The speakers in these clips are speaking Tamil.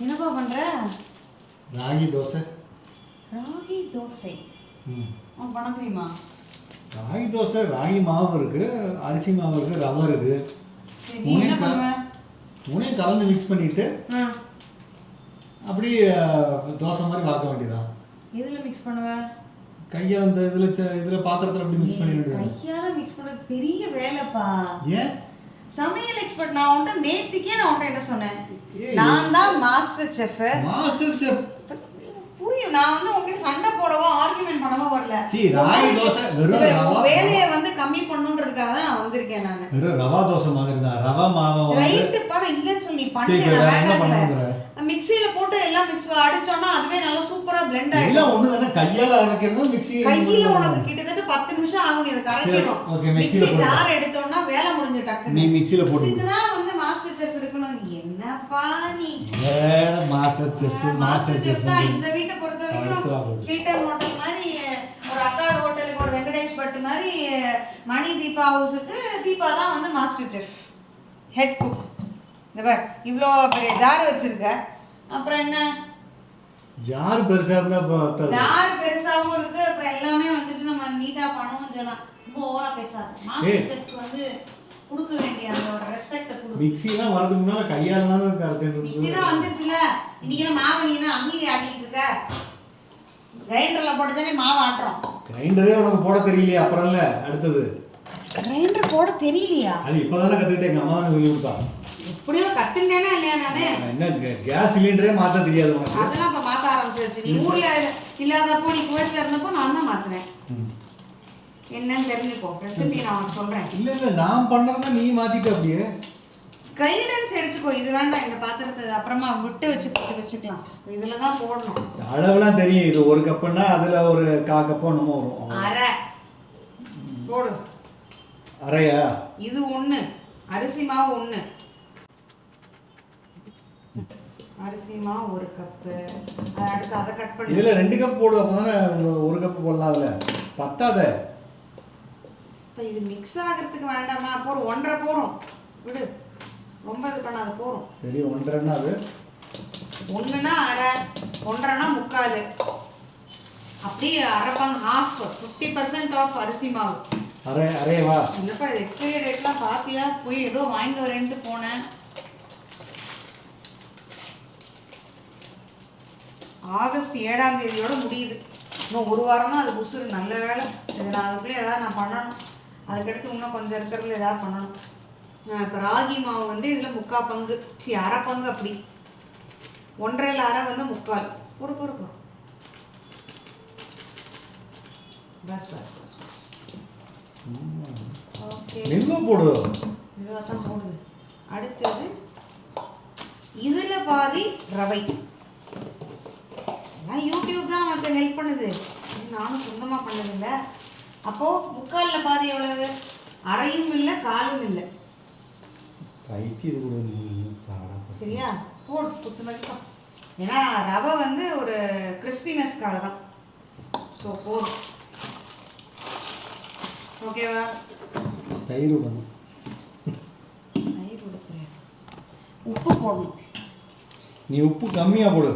என்னப்பா பண்ற? ராகி தோசை. ராகி தோசை. உனக்கு பண்ண தெரியுமா? ராகி தோசை, ராகி மாவு இருக்கு, அரிசி மாவு இருக்கு, ரவை இருக்கு. சரி, என்ன பண்ணுவ? மூணையும் கலந்து மிக்ஸ் பண்ணிட்டு அப்படி தோசை மாதிரி வாக்க வேண்டியதான். எதுல மிக்ஸ் பண்ணுவ? கையால் அந்த இதுல பாத்திரத்துல அப்படி மிக்ஸ் பண்ண வேண்டியது. கையால மிக்ஸ் பண்றது பெரிய வேலைப்பா. ஏன்? சமையல் எக்ஸ்பர்ட். நான் உன்கிட்ட நேத்திக்கே என்ன சொன்னேன்? நான் தான் மாஸ்டர் செஃப். மாஸ்டர் செஃப் புரியும். நான் உங்ககிட்ட சண்டை போடவோ ஆர்குமெண்ட் பண்ணவோ வரல. ராகி தோசை வெறும் ரவா வேலையை கம்மி பண்ணணும்ன்றதுக்காக தான் நான் வந்திருக்கேன். நான் வெறும் ரவா தோசை மாதிரி தான். ரவா மாவை ரைட் பா, நான் இல்லன்னு சொல்லி பண்ணேன். மிக்ஸில போட்டு எல்லாம் மிக்ஸ் அடிச்சோம்னா அதுவே நல்லா சூப்பரா blend ஆயிடும். எல்லாம் ஒண்ணு தான. கையால அரைக்கிறது மிக்ஸி. கையில உனக்கு கிட்டத்தட்ட 10 நிமிஷம் ஆகும் இத கரைக்கணும். மிக்ஸி ஜார் எடுத்தோம்னா வேலை முடிஞ்சு டக்குன்னு. நீ மிக்ஸில போடு. இதுதான் மாஸ்டர் செஃப் இருக்கணும். என்னப்பா நீ? மாஸ்டர் செஃப் தான். இந்த வீட்டை பொறுத்த வரைக்கும் ஸ்வீட்டன் ஹோட்டல் மாதிரி ஒரு அக்காட் ஹோட்டலுக்கு ஒரு வெங்கடேஷ் பட் மாதிரி மணி தீபா ஹவுஸுக்கு தீபா தான் மாஸ்டர் செஃப், ஹெட் குக். இந்த பார் இவ்வளோ பெரிய ஜார் வச்சிருக்க. அப்புறம் என்ன? ஜார் பெருசா இருந்தா ஜார் பெருசாவும் இருக்கு. அப்புறம் எல்லாமே நம்ம நீட்டா பண்ணவும் சொல்லலாம். ரொம்ப ஓவரா பேசாத. மாஸ்டர் செஃப் கொடுக்க வேண்டிய அந்த ஒரு ரெஸ்பெக்ட் கொடு. மிக்ஸி எல்லாம் வரதுக்கு முன்னால கையால தான் கரைச்சிட்டு இருக்கு. மிக்ஸி தான் வந்துருச்சுல. இன்னைக்கு மாவு நீனா அம்மியில ஆட்டிட்டு இருக்க. கிரைண்டர்ல போட்டு தானே மாவு ஆட்டுறோம். கிரைண்டரே உனக்கு போட தெரியலையா? அப்புறம் இல்ல அடுத்தது கிரைண்டர் போட தெரியலையா? அது இப்பதானே கத்துக்கிட்டே. எங்க அம்மா தானே சொல்லி கொடுத்தா. எப்படியோ கத்துட்டேனா இல்லையா? நானே என்ன கேஸ் சிலிண்டரே மாத்த தெரியாது உனக்கு. அதெல்லாம் இப்ப மாத்த ஆரம்பிச்சிருச்சு. நீ ஊர்ல இல்லாதப்போ நீ குவைத்ல இருந்தப்போ நான் தான் மாத்துறேன். என்னன்னு தெரிஞ்சுக்கோ. ரெசிபி நான் உனக்கு சொல்றேன். இல்ல நான் பண்றத நீ மாத்திட்ட. அப்படியே கைடன்ஸ் எடுத்துக்கோ. இது வேண்டாம், இந்த பாத்திரத்தை அப்புறமா விட்டு வச்சுக்கலாம். இதுல தான் போடணும். அளவுலாம் தெரியும். இது 1 கப்புன்னா அதுல ஒரு 1/4 கப்போ என்னமோ வரும். அரை போடு. அரையா? இது 1 அரிசி மாவு 1 அரிசி மாவு 1 கப்பு. அடுத்து அதை கட் பண்ணி இதுல 2 கப் போடு. அப்பதானே 1 கப் போடலாம். அதுல பத்தாத. இப்போ இது மிக்ஸ் ஆகிறதுக்கு வேண்டாமா? அப்போ 1.5 போகிறோம். விடு, ரொம்ப இது பண்ணாத. போகிறோம். சரி, 1.5ன்னா அது 1ன்னா அரை, 1.5ன்னா 3/4. அப்படியே அரைப்பாங்க. ஹாஃப் 50% ஆஃப் அரிசி மாவு. அரையவா? என்னப்பா இது எக்ஸ்பைரி டேட்லாம் பார்த்தியா? போய் ஏதோ வாங்கிட்டு வரேன்ட்டு போனேன். ஆகஸ்ட் 7ஆம் தேதியோட முடியுது. இன்னும் 1 வாரம் தான் அது புசுறு. நல்ல வேலை. இது நான் அதுக்குள்ளே ஏதாவது நான் பண்ணணும். அதுக்கடுத்து இன்னும் கொஞ்சம் இருக்கிறதுல ஏதாவது பண்ணணும். இப்போ ராகி மாவு இதில் 3/4 பங்கு, அரை பங்கு. அப்படி 1.5 அரை 3/4. பொறு. Bus okay. மெதுவா போடு. மெதுவாக தான் போடுது. அடுத்தது இதில் பாதி ரவை. யூடியூப் தான் நமக்கு ஹெல்ப் பண்ணுது. நானும் சொந்தமாக பண்ணதில்லை. அப்போது 3/4 பாதி எவ்வளவு? அரையும் இல்லை, காலும் இல்லை. சரியா? போடு புத்துணர்ச்சி. ஏன்னா ரவை ஒரு கிறிஸ்பினஸ்க்காக தான். ஸோ போதும். ஓகேவா? தயிர் விடணும். தயிர் விடுக்கிறேன். உப்பு போடணும். நீ உப்பு கம்மியாக போடு.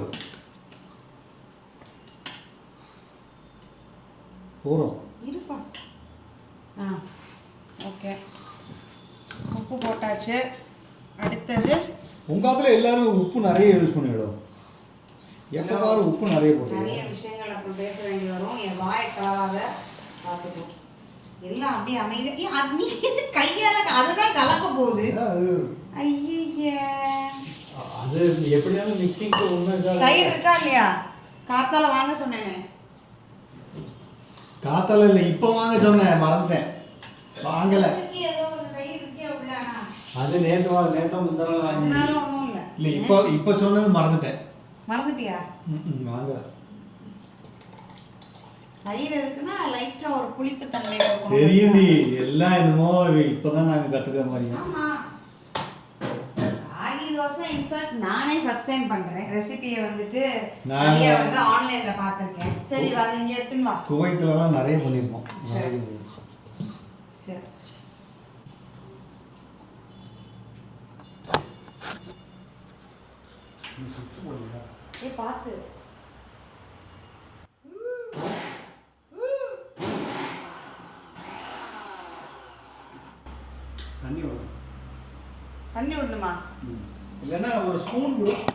போகிறோம். இருப்பா. ஓகே, உப்பு போட்டாச்சு. அடுத்தது உங்கள் எல்லாரும் உப்பு நிறைய யூஸ் பண்ணிவிடும். எப்போ உப்பு நிறைய போட்டு நிறைய விஷயங்கள் அப்புறம் பேச வேண்டி வரும். என் வாயை கலவாத பார்த்துக்கோ. எல்லாம் அப்படியே அமைதியாக. அது நீ கையால் அதுதான் கலக்க போகுது. ஐய, அது எப்படியாலும் மிக்சிங்க்கு ஒன்று. தயிர் இருக்கா இல்லையா? காத்தால வாங்க சொன்னேனே. காத்தால இல்லை, இப்போ வாங்க சொன்னேன், மறந்துட்டேன். வாங்கலை. அது நேற்று முந்தான வாங்கி. இல்லை, இப்போ சொன்னது மறந்துட்டேன். மறந்துட்டியா? வாங்கலை. தயிர் எதுக்குன்னா லைட்டாக ஒரு புளிப்பு தன்மை இருக்கும். தெரியும்டி, எல்லாம் என்னமோ இப்போதான் நாங்கள் கற்றுக்கிற மாதிரி. ஆமாம். ராகி தோசை இன்ஃபேக்ட் நானே ஃபர்ஸ்ட் டைம் பண்ணுறேன். ரெசிபியை நிறைய ஆன்லைனில் பார்த்துருக்கேன். சரி, அதை இங்கே எடுத்துன்னு வா. குவைத்துலலாம் நிறைய பண்ணியிருக்கோம். சரி. பார்த்து தண்ணி விடும். தண்ணி விடணுமா? இல்லைன்னா ஒரு ஸ்பூன் விடும்.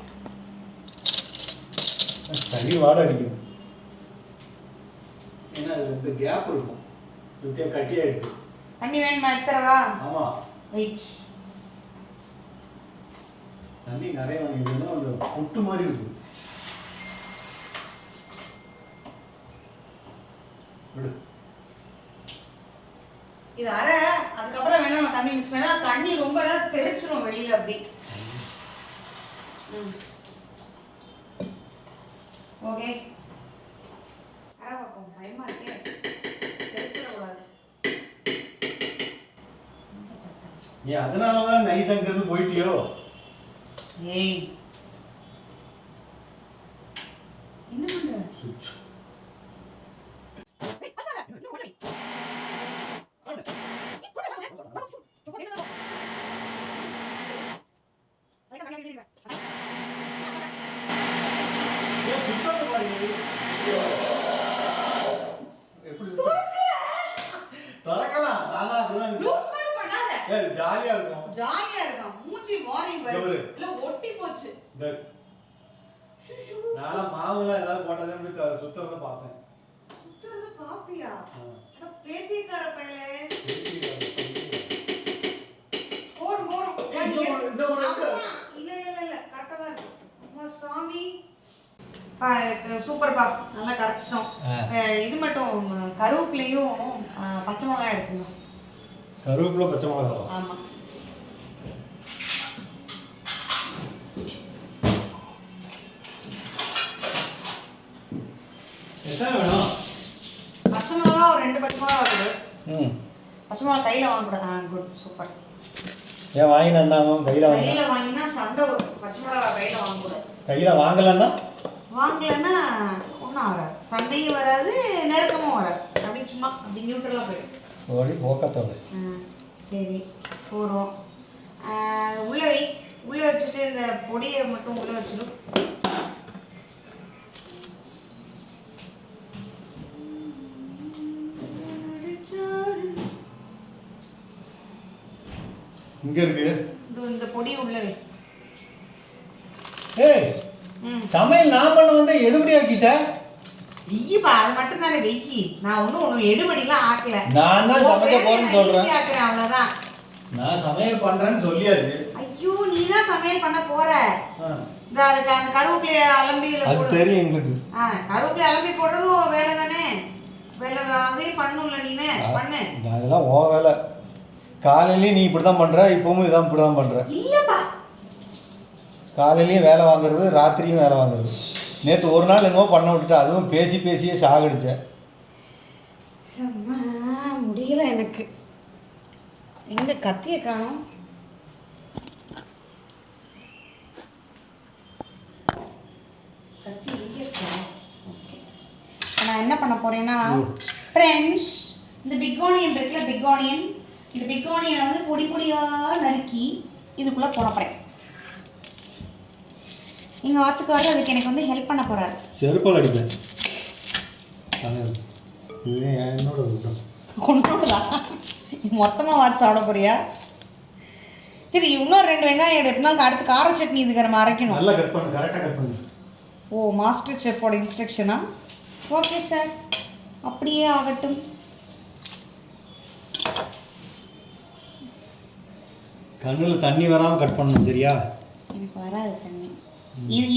தண்ணி வாடை அடிக்குது. ஏன்னா அதில் இந்த கேப் இருக்கும், சுத்தியா கட்டியாயிடுது. தண்ணி வேணுமா? எடுத்துறவா? ஆமாம், வெயிட். தண்ணி நிறைய வாங்கிடுதுன்னா அந்த புட்டு மாதிரி இருக்கும். விடு. இது அரை, அதுக்கப்புறம் வேணா நம்ம தண்ணி மிக்ஸ் பண்ணா தண்ணி ரொம்ப தெரிச்சிரும் வெளியில அப்படி. ஓகே, அரை வைப்போம். பயமா இருக்கே, தெரிச்சிடக்கூடாது. நீ அதனால தான் நைஸ் அங்கிருந்து போயிட்டியோ? ஏய், என்ன பண்ற? சுவிட்ச். திறக்கலாம், நானா அப்படிதான். லூஸ் மாதிரி பண்ணாத. ஜாலியா இருக்கும். ஜாலியா இருக்கும். மூஞ்சி மாறி எவரு? இல்ல ஒட்டி போச்சு. நானா மாவுல ஏதாவது போட்டதே அப்படி சுத்தறத பாப்பேன். சுத்தறத பாப்பியா? அட பேத்திக்கார பையலே. போரும் போரும். இந்த ஒரு இல்ல கரெக்ட்டா தான் இருக்கு. அம்மா சாமி. சூப்பர் பா, நல்லா கரெக்ட்டோம். இது மட்டும் கருவேப்பிலையும் பச்சை மிளகாய் எடுத்துங்க. கருவேப்பிலை பச்சை மிளகாய். ஆமா. எத்தனை வேணும்? பச்சை மிளகாய் ஒரு 2 பச்சை மிளகாய் இருக்குது. பச்சை மிளகாய் கையில வாங்கக்கூடாது. Good, super. ஏன் வாங்கினாமா? கையில வாங்கினா சண்டை வரும். பச்சை மிளகாய் கையில வாங்கக்கூடாது. கையில வாங்கலன்னா வாங்கலன்னா ஒன்றும் வராது, சண்டையும் வராது, நெருக்கமும் வராது. அப்படி சும்மா அப்படி நியூட்ரலாக போயிடும். ஓடி போக்கத்தோடு. சரி, போகிறோம். உள்ளே வை. உள்ளே வச்சுட்டு இந்த பொடியை மட்டும் உள்ளே வச்சிடும். இங்க இருக்கு. இந்த பொடியை உள்ளே வை. ஏய், சமையல் நான் பண்ண வந்து எடுபடி ஆக்கிட்ட. வெய்யப்பா, அது மட்டும் தானே வெய்யி. நான் ஒன்றும் எடுபடிலாம் ஆக்கல. நான் தான் சமைக்க போறேன்னு சொல்றேன். ஆக்குறேன், அவ்வளோதான். நான் சமையல் பண்றேன்னு சொல்லியாச்சு. ஐயோ, நீ தான் சமையல் பண்ண போற. இந்த அதுக்கு அந்த கருவேப்பிலையை அலம்பி அது தெரியும் எங்களுக்கு. கருவேப்பிலை அலம்பி போடுறதும் வேலை தானே. வேலை அதையும் பண்ணணும்ல நீனு. பண்ணு. அதெல்லாம் ஓ வேலை. காலையிலயும் நீ இப்படி தான் பண்ற, இப்பவும் இதான் இப்படி தான் பண்ற. இல்லப்பா, காலையிலயும் வேலை வாங்குறது, ராத்திரியும் வேலை வாங்குறது. நேற்று ஒரு நாள் என்னவோ பண்ண விட்டுட்டு, அதுவும் பேசி பேசியே சாகடிச்சேன். முடியல எனக்கு. எங்க கத்தியை காணோம்? கத்தி எங்க இருக்கா? ஓகே, நான் என்ன பண்ண போறேன்னா ஃப்ரெண்ட்ஸ், இந்த பிக் ஆனியன் இருக்குல்ல, பிக் ஆனியன், இந்த பிக் ஆனியனை வந்து பொடி பொடியாக நறுக்கி இதுக்குள்ளே போட போகிறேன். எங்கள் வாத்துக்காரர் அதுக்கு எனக்கு வந்து ஹெல்ப் பண்ண போகிறாரு. செருப்பால் அடிப்பேன். இது என்னோட கொண்டோடா, மொத்தமாக வாத்து சாப்பிட போறியா? சரி, இன்னொரு 2 வெங்காயம் எடு. எப்படின்னா அடுத்து கார சட்னி இதுக்கு நம்ம அரைக்கணும். நல்லா கட் பண்ணு, கரெக்டாக கட் பண்ணு. ஓ, மாஸ்டர் செஃப்போட இன்ஸ்ட்ரக்ஷனா? ஓகே சார், அப்படியே ஆகட்டும். கண்ணில் தண்ணி வராமல் கட் பண்ணணும், சரியா? எனக்கு வராது தண்ணி.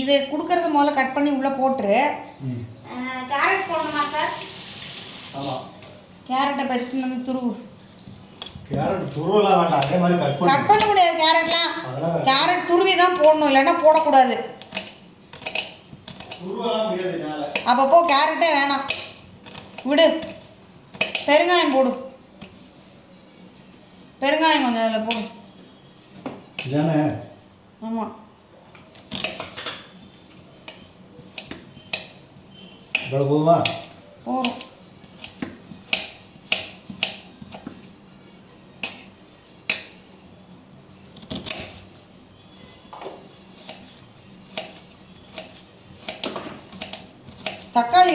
இது கொடுக்கறது முதல்ல கட் பண்ணி உள்ளே போட்டுரு. கேரட் போடணுமா சார்? ஆமாம். கேரட்டை எடுத்து வந்து துருவு. கேரட் துருவலாம் வேண்டாம், அதே மாதிரி கட் பண்ண முடியாது கேரட்லாம். கேரட் துருவி தான் போடணும், இல்லைன்னா போடக்கூடாது. துருவலாம் முடியாது என்னால். அப்பப்போ கேரட்டே வேணாம், விடு. பெருங்காயம் போடு. பெருங்காயம் கொஞ்சம் அதில் போடு. இதானே? ஆமாம். இவ்வளோ போதுமா? போதும்.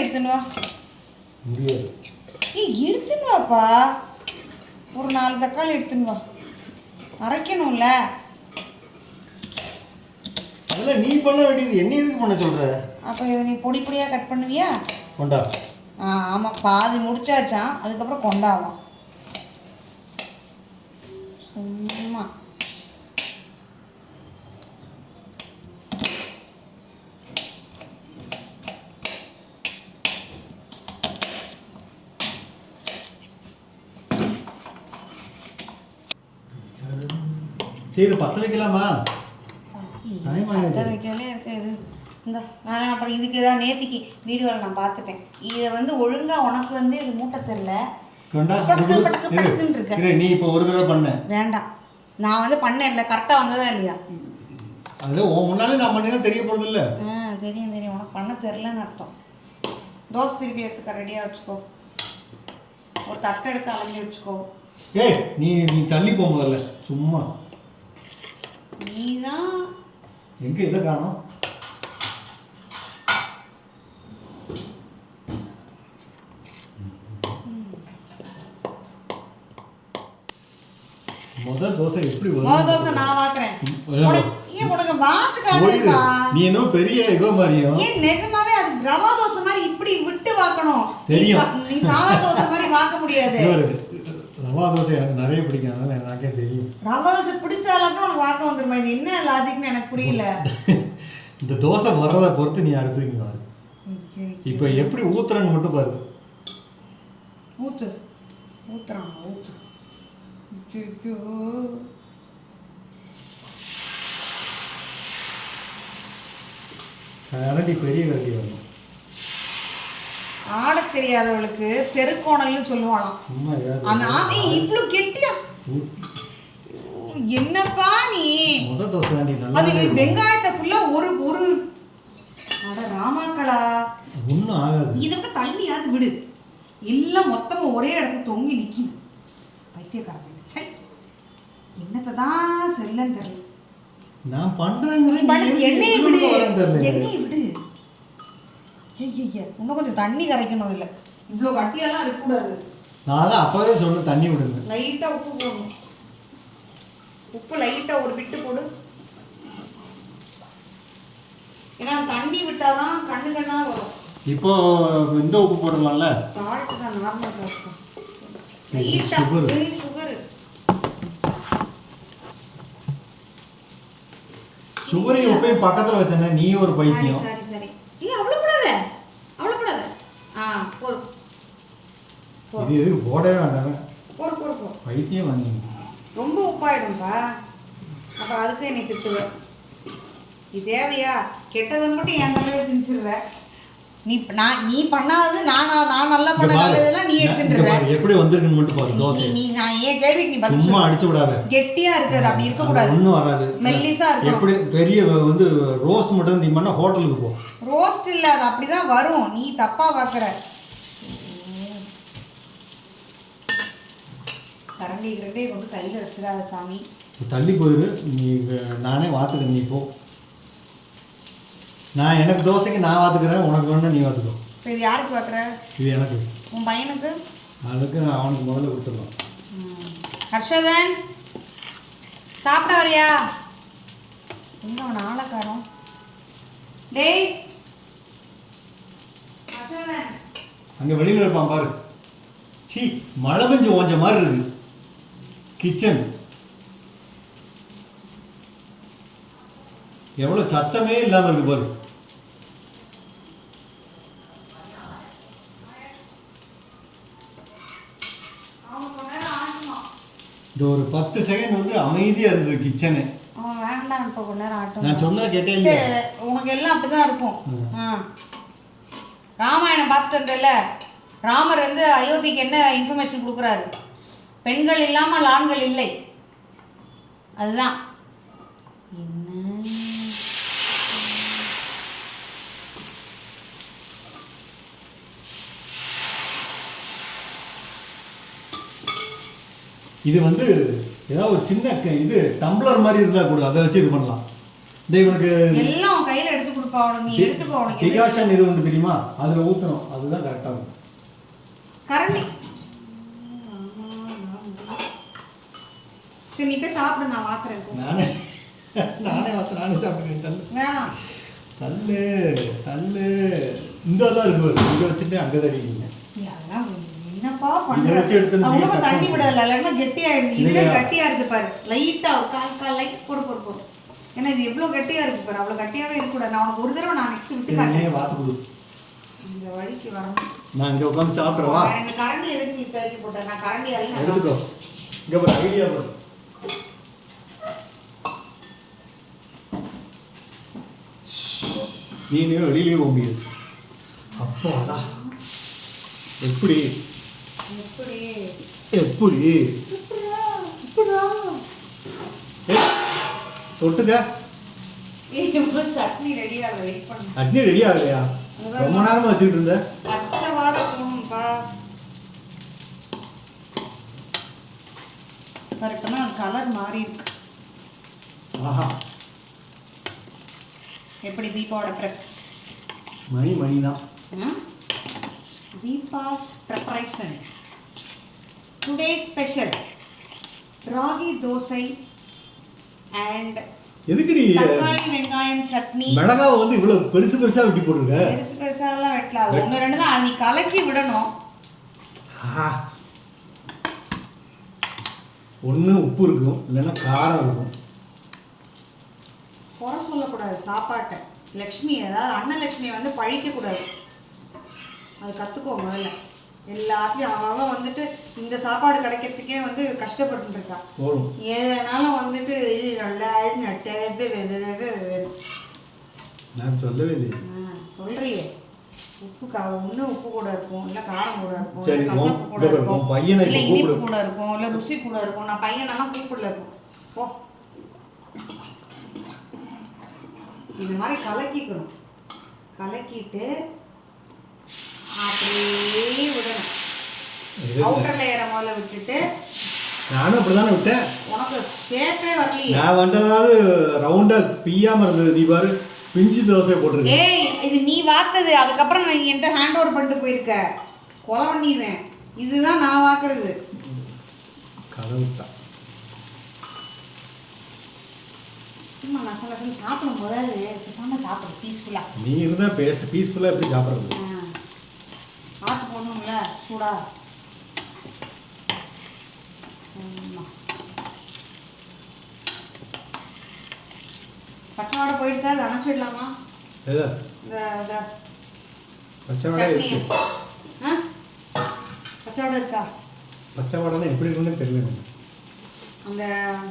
எடுத்துன்னு வா. முடியாது. எடுத்துன்னு வாப்பா. ஒரு 4 தக்காளி எடுத்துன்னு வா. அரைக்கணும்ல. அதெல்லாம் நீ பண்ண வேண்டியது, என்ன எதுக்கு பண்ண சொல்ற? அப்போ இதை நீ பொடி பொடியாக கட் பண்ணுவியா? கொண்டா. ஆமாம், பாதி முடிச்சாச்சான், அதுக்கப்புறம் கொண்டாடலாம். சும்மா சரி, இதை பற்ற வைக்கலாமா? டைம் ஆயிடுச்சு. வைக்கலே இருக்க இது. இந்த நான் அப்புறம் இதுக்கு ஏதாவது நேத்திக்கு வீடியோவில் நான் பார்த்துட்டேன். இதை வந்து ஒழுங்காக உனக்கு வந்து இது மூட்டை தெரில. கொண்டா. இரு, நீ இப்போ ஒரு தடவை பண்ண. வேண்டாம், நான் வந்து பண்ணேன் இல்லை, கரெக்டாக வந்ததா இல்லையா? அது உன் முன்னாலே நான் பண்ணினா தெரிய போகிறது இல்லை. தெரியும் தெரியும், உனக்கு பண்ண தெரிலன்னு அர்த்தம். தோசை திருப்பி எடுத்துக்க, ரெடியாக வச்சுக்கோ. ஒரு தட்டை எடுத்து அலங்கி வச்சுக்கோ. ஏய், நீ தள்ளி போ முதல்ல. சும்மா நீ தான் எங்கே இதை காணோம்? முதல் தோசை எப்படி வரும்? முதல் தோசை நான் வாக்குறேன். உனக்கு வாத்து காட்டுப்பா. நீ என்ன பெரிய இதோ மாதிரியும். நிஜமாவே அது ரவா தோசை மாதிரி இப்படி விட்டு வாக்கணும். தெரியும். நீ சாதா தோசை மாதிரி வாக்க முடியாது. ரவா தோசை எனக்கு நிறைய பிடிக்கும், அதனால எனக்கே தெரியும். ரவா தோசை பிடிச்சாலும் உனக்கு வாக்க வந்துருமா? இது என்ன லாஜிக்னு எனக்கு புரியல. இந்த தோசை வர்றதை பொறுத்து நீ அடுத்து பாரு. இப்போ எப்படி ஊத்துறன்னு மட்டும் பாரு. ஊத்துறான் ஊத்து. கரண்டி, பெரிய கரண்டி வரணும். ஆட தெரியாதவளுக்கு தெருக்கோணல்னு சொல்லுவாளாம். அந்த ஆமை இவ்வளோ கெட்டியா. என்னப்பா நீ? முத தோசை தாண்டி நல்லா. அது வெங்காயத்தை ஃபுல்லா ஒரு ஒரு அட ராமாக்களா, ஒன்றும் ஆகாது. இதுக்கு தண்ணியாவது விடு. எல்லாம் மொத்தமாக ஒரே இடத்துல தொங்கி நிற்கிது. பைத்தியக்காரன், என்னத்தை தான் செல்லன்னு தெரியல. நான் பண்றேங்க. எண்ணெயை விடு, எண்ணெயை விடு. இன்னும் கொஞ்சம் தண்ணி கரைக்கணும். இல்லை இவ்வளோ கட்டியெல்லாம் இருக்கக்கூடாது. நான் தான் அப்போதே சொன்னேன் தண்ணி விடுங்க. லைட்டாக உப்பு போடணும். உப்பு லைட்டாக ஒரு விட்டு போடு. ஏன்னா தண்ணி விட்டாதான் கண்ணு கண்ணா வரும். இப்போ இந்த உப்பு போடலாம்ல? சால்ட் தான், நார்மல் சால்ட் தான். சுகரையும் உப்பையும் பக்கத்தில் வச்சேன்னா நீ ஒரு பைத்தியம். சரி சரி, நீ அவ்வளோ கூடாத, அவ்வளோ கூடாத. போடு. இது எதுக்கு போடவே வேண்டாம். போடு. பைத்தியம் வாங்கி ரொம்ப உப்பாயிடும்பா. அப்புறம் அதுக்கு என்னை திட்டுவேன். இது தேவையா? கெட்டதை மட்டும் என் தலையில திணிச்சிடுற. நீ பண்ணாதது நான் நல்லா பண்ண நல்லதெல்லாம் நீ எடுத்துட்டு எப்படி வந்திருக்குன்னு மட்டும் பாரு. தோசை நான் ஏன் கேள்விக்கு நீ பதில் சும்மா அடிச்சு விடாத. கெட்டியா இருக்காது, அப்படி இருக்க கூடாது. ஒன்றும் வராது, மெல்லிசா இருக்கும். எப்படி பெரிய வந்து ரோஸ்ட் மட்டும் நீ பண்ணா ஹோட்டலுக்கு போ. ரோஸ்ட் இல்ல, அது அப்படிதான் வரும். நீ தப்பா பாக்குற. கரண்டி கிரண்டே கொண்டு கையில வச்சிடாத சாமி. தள்ளி போயிரு. நீ நானே வாத்துக்கிறேன், நீ போ. நான் எனக்கு தோசைக்கு நான் வாத்துக்கிறேன், உனக்கு வேணும்னா நீ வாத்துக்கோ. இப்போ இது யாருக்கு வாக்குற? இது எனக்கு. உன் பையனுக்கு? அதுக்கு அவனுக்கு முதல்ல கொடுத்துடலாம். ஹர்ஷதன், சாப்பிட வரியா? எங்க அவன் ஆளை காணோம். டேய் ஹர்ஷதன், அங்கே வெளியில் இருப்பான் பாரு. சீ, மழை பெஞ்சு ஓஞ்ச மாதிரி இருக்கு கிச்சன். எவ்வளோ சத்தமே இல்லாமல் இருக்கு பாரு. இந்த ஒரு 10 செகண்ட் வந்து அமைதியாக இருந்தது கிச்சனு. வேண்டாம், இப்போ கொஞ்ச நேரம் ஆட்டும். நான் சொன்னதை கேட்டே இல்லை. உனக்கு எல்லாம் அப்படிதான் இருக்கும். ராமாயணம் பார்த்துட்டு வந்தல, ராமர் வந்து அயோத்திக்கு என்ன இன்ஃபர்மேஷன் கொடுக்குறாரு? பெண்கள் இல்லாமல் ஆண்கள் இல்லை. அதுதான் என்ன. இது வந்து ஏதாவது ஒரு சின்ன இது டம்ளர் மாதிரி இருந்தால் கூட அதை வச்சு இது பண்ணலாம். இந்த இவனுக்கு எல்லாம் கையில் எடுத்து கொடுப்பேன். கொடுப்பா உனக்கு, நீ எடுத்துக்கோ. உனக்கு டிகாஷன் இது ஒன்று தெரியுமா, அதில் ஊற்றணும், அதுதான் கரெக்டாக இருக்கும். கரண்டி சரி, நீ போய் சாப்பிடு, நான் வாக்குறேன். நானே சாப்பிடுறேன். தள்ளு வேணாம், தள்ளு தள்ளு. இங்கே தான் இருக்கு, இங்கே வச்சுட்டு அங்கே தான் அடிக்கீங்க. அதெல்லாம் என்னப்பா பண்ற? தண்ணி விடல, இல்லைன்னா கெட்டி ஆயிடுது. இதுவே கட்டியா இருக்கு பாரு, லைட்டா கால் லைட் போடு. ஏன்னா இது எவ்வளவு கட்டியா இருக்கு பாரு, அவ்வளவு கட்டியாவே இருக்கக்கூடாது. நான் உனக்கு ஒரு தடவை நான் நெக்ஸ்ட் வச்சு காட்டுறேன். வாத்து கொடு, இந்த வழிக்கு வரணும். நான் இங்கே உட்காந்து சாப்பிட்றவா? எனக்கு கரண்டி எதுக்கு நீ பேக்கி போட்ட? நான் கரண்டி எடுத்துக்கோ. இங்கே ஒரு ஐடியா போடு. நீனே வெளியிலேயே போக முடியாது. அப்போ அதான் எப்படி எப்படி எப்படி தொட்டுக்க. சட்னி ரெடியா வெயிட் பண்ணு. சட்னி ரெடி ஆகலையா? ரொம்ப நேரமா வச்சுக்கிட்டு இருந்த. பச்சை வாடை போகணும்ப்பா. கரெக்டாக அது கலர் மாறி இருக்கு. ஆஹா, எப்படி தீபாவோட ப்ரெப்ஸ்? மணி தான். Deepa's preparation today special ragi dosa and எதுக்குடி தக்காளி வெங்காயம் சட்னி. மிளகாவை வந்து இவ்வளவு பெருசா வெட்டி போட்டுருக்க? பெருசாலாம் வெட்டல, அது ஒன்று ரெண்டு தான். நீ கலக்கி விடணும். ஒன்று உப்பு இருக்கும், இல்லைன்னா காரம் இருக்கும். குறை சொல்லக்கூடாது சாப்பாட்டை. லக்ஷ்மி, அதாவது அன்னலக்ஷ்மியை வந்து பழிக்கக்கூடாது. அது கற்றுக்கோ முதல்ல. எல்லாத்தையும் அவன் வந்துட்டு இந்த சாப்பாடு கிடைக்கிறதுக்கே வந்து கஷ்டப்பட்டு இருக்கா. ஏனாலும் வந்துட்டு இது நல்லா நான் சொல்லவே இல்லை. சொல்றியே. உப்பு ஒன்று உப்பு கூட இருக்கும், இல்லை காரம் கூட இருக்கும், இல்லை கசப்பு கூட இருக்கும், பையனை இல்லை இனிப்பு கூட இருக்கும், இல்லை ருசி கூட இருக்கும். நான் பையனெல்லாம் கூப்பிடல இருக்கும். ஓ, இது மாதிரி கலக்கிக்கணும். கலக்கிட்டு அப்படியே விடணும். அவுட்டர் லேயரை முதல்ல விட்டுட்டு. நானும் அப்படிதானே விட்டேன். உனக்கு ஷேப்பே வரலையே. நான் வந்துதாவது ரவுண்டா பிய்யாம இருந்தது. நீ பாரு பிஞ்சு தோசை போட்டிருக்க. ஏய், இது நீ வாத்தது. அதுக்கப்புறம் நான் என்கிட்ட ஹேண்ட் ஓவர் பண்ணிட்டு போயிருக்க. கொலை பண்ணிடுவேன். இதுதான் நான் வாக்குறது. கதவுட்டா சும்மா நசம் சாப்பிடும் போதாவது பேசாம சாப்பிடு பீஸ்ஃபுல்லா. நீ இருந்தா பீஸ்ஃபுல்லா எப்படி சாப்பிட்றது? ஆட்டு போடணும்ல சூடா. பச்சை வாடை போயிட்டு தான் அணைச்சிடலாமா? இந்த பச்சை வாடை இருக்கு. பச்சை வாடை இருக்கா? பச்சை வாடைனா எப்படி இருக்குன்னு தெரியல. அந்த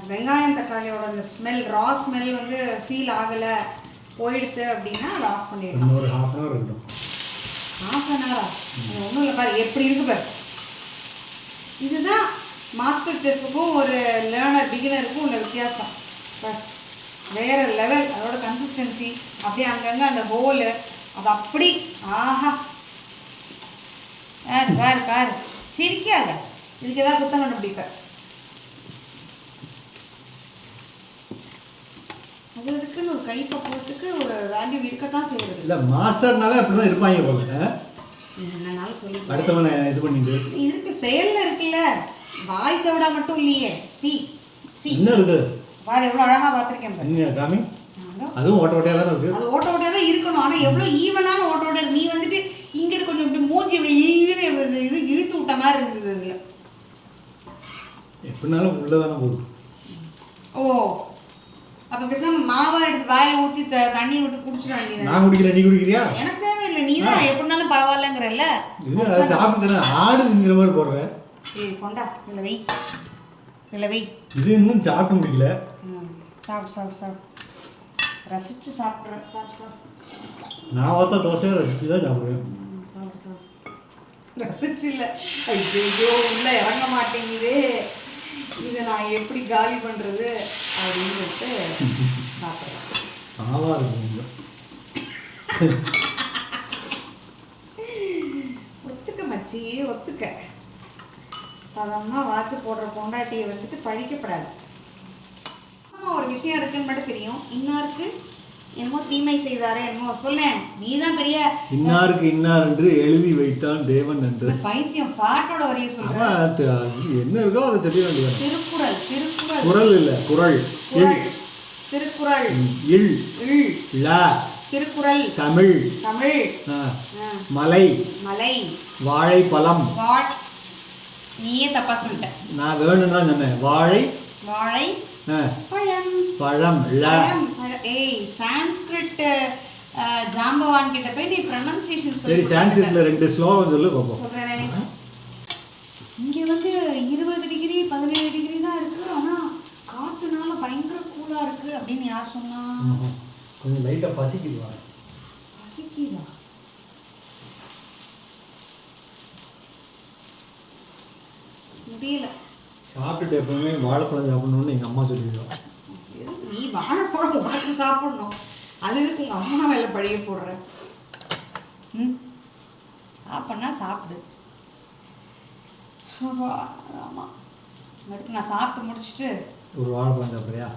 வெங்காயம் தக்காளியோட அந்த ஸ்மெல், ரா ஸ்மெல் வந்து ஃபீல் ஆகலை, போயிடுத்து அப்படின்னா அதை ஆஃப் பண்ணிடலாம். ஒரு ½ hour இருக்கட்டும். ½ hour? ஒன்றும் இல்லை பாரு எப்படி இருக்கு பாரு. இதுதான் மாஸ்டர் செஃப்புக்கும் ஒரு லேர்னர் பிகினருக்கும் உள்ள வித்தியாசம். வேற லெவல். அதோட கன்சிஸ்டன்சி அப்படியே அங்கங்கே அந்த ஹோலு அது அப்படி. ஆஹா, பாரு பாரு பாரு, சிரிக்காத. இதுக்கு ஏதாவது குத்தம் கண்டுபிடிப்ப. அதுக்குன்னு ஒரு கைப்பக்குவத்துக்கு ஒரு வேல்யூ இருக்கத்தான் செய்யுது. இல்லை, மாஸ்டர்னாலே அப்படிதான் இருப்பாங்க போல. என்னன்னாலும் சொல்லி அடுத்தவனை இது பண்ணிட்டு இருக்கு. செயலில் இருக்குல்ல, வாய் சவடா மட்டும் இல்லையே. என்ன இருக்கு பாரு, எவ்வளோ அழகாக பார்த்துருக்கேன் காமி. அதுவும் ஓட்ட ஓட்டையாக தானே இருக்கு. அது ஓட்ட ஓட்டையாக தான் இருக்கணும். ஆனால் எவ்வளோ ஈவனான ஓட்ட ஓட்டையாக. நீ வந்துட்டு இங்கிட்டு கொஞ்சம் இப்படி மூஞ்சி இப்படி ஈன்னு இது இழுத்து விட்ட மாதிரி இருந்தது. அதில் எப்படினாலும் உள்ளதானே போகுது. ஓ, அப்போ பேசாம மாவா எடுத்து வாயில் ஊற்றி தண்ணி விட்டு குடிச்சிட வேண்டியது. நான் குடிக்கிறேன், நீ குடிக்கிறியா? எனக்கு தேவையில்லை. நீ தான் எப்படினாலும் பரவாயில்லங்கிறல்ல. சாப்பிட்டு ஆடுங்கிற மாதிரி போடுற. சரி கொண்டா, இதில் வை, இதில் வை. இது இன்னும் சாப்பிட முடியல. சாப்பிடு சாப்பிடு சாப்பிடு, ரசிச்சு சாப்பிட்றேன். சாப்பிடு. நான் பார்த்தா தோசையை ரசிச்சு தான் சாப்பிடுவேன். சாப்பிடு சாப்பிடு, ரசிச்சு இல்லை. ஐயோ, உள்ள இறங்க மாட்டேங்குது. இதை நான் எப்படி காலி பண்ணுறது அப்படின்னு சொல்லிட்டு சாப்பிட்றேன். ஆவா இருக்கு. ஒத்துக்க மச்சி, ஒத்துக்க. பதமாக வாத்து போடுற பொண்டாட்டியை வந்துட்டு பழிக்கப்படாது. ஒரு விஷயம் இருக்குன்னு மட்டும் தெரியும். இன்னாருக்கு என்னமோ தீமை செய்தாரே என்னமோ சொல்லேன். நீ தான் பெரிய இன்னாருக்கு இன்னார் என்று எழுதி வைத்தான் தேவன் என்று. பைத்தியம் பாட்டோட வரைய சொல்ற. என்ன இருக்கோ அதை சொல்லி வேண்டியது. திருக்குறள் திருக்குறள் குறள் இல்ல குறள். திருக்குறள் இல் இல் ல திருக்குறள் தமிழ் தமிழ் மலை மலை வாழைப்பழம். நீயே தப்பா சொல்லிட்ட. நான் வேணும்னு தான் சொன்னேன். வாழை வாழை பழம் பழம் ல. ஏய் சான்ஸ்கிரிட் ஜாம்பவான் கிட்ட போய் நீ ப்ரொனன்சியேஷன் சொல்லு. சரி சான்ஸ்கிரிட்ல 2 ஸ்லோகம் சொல்லு பாப்போம். சொல்றேன். இங்க வந்து 20 டிகிரி 17 டிகிரி தான் இருக்கு. ஆனா காத்துனால பயங்கர கூலா இருக்கு அப்படின்னு யார் சொன்னா? கொஞ்சம் லைட்டா பசிக்குது. பசிக்குதா? முடியல. சாப்பிட்டுட்டு எப்பவுமே வாழைப்பழம் சாப்பிடணும்னு எங்கள் அம்மா சொல்லிடுவோம். நீ வாழைப்பழம் உனக்கு சாப்பிடணும், அது எதுக்கு உங்கள் அம்மா வேலை பழிய போடுற? சாப்பிட்னா சாப்பிடு. ஆமாம், அடுத்து நான் சாப்பிட்டு முடிச்சுட்டு ஒரு வாழைப்பழம் சாப்பிட்றியா?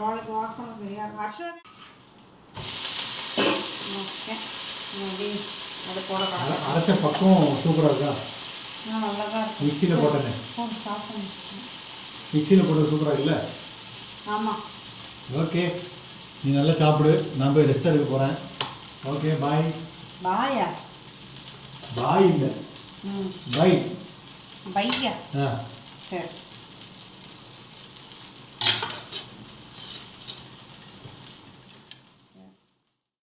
வாழைப்பழம் சரியா இருக்கும். ஓகே, அதை போட அரைச்ச பக்கம் சூப்பராக இருக்கா? நல்லா தான் இருக்கும். மிக்சியில் போட்டேன். ஸ்டார்ட் பண்ணி மிக்சியில் போட்டது சூப்பராக இல்லை? ஆமாம். ஓகே, நீ நல்லா சாப்பிடு. நான் போய் ரெஸ்ட் எடுக்க போகிறேன். Okay bye. பாயா? பாய் இல்லை, பை. பையா? ஆ சரி.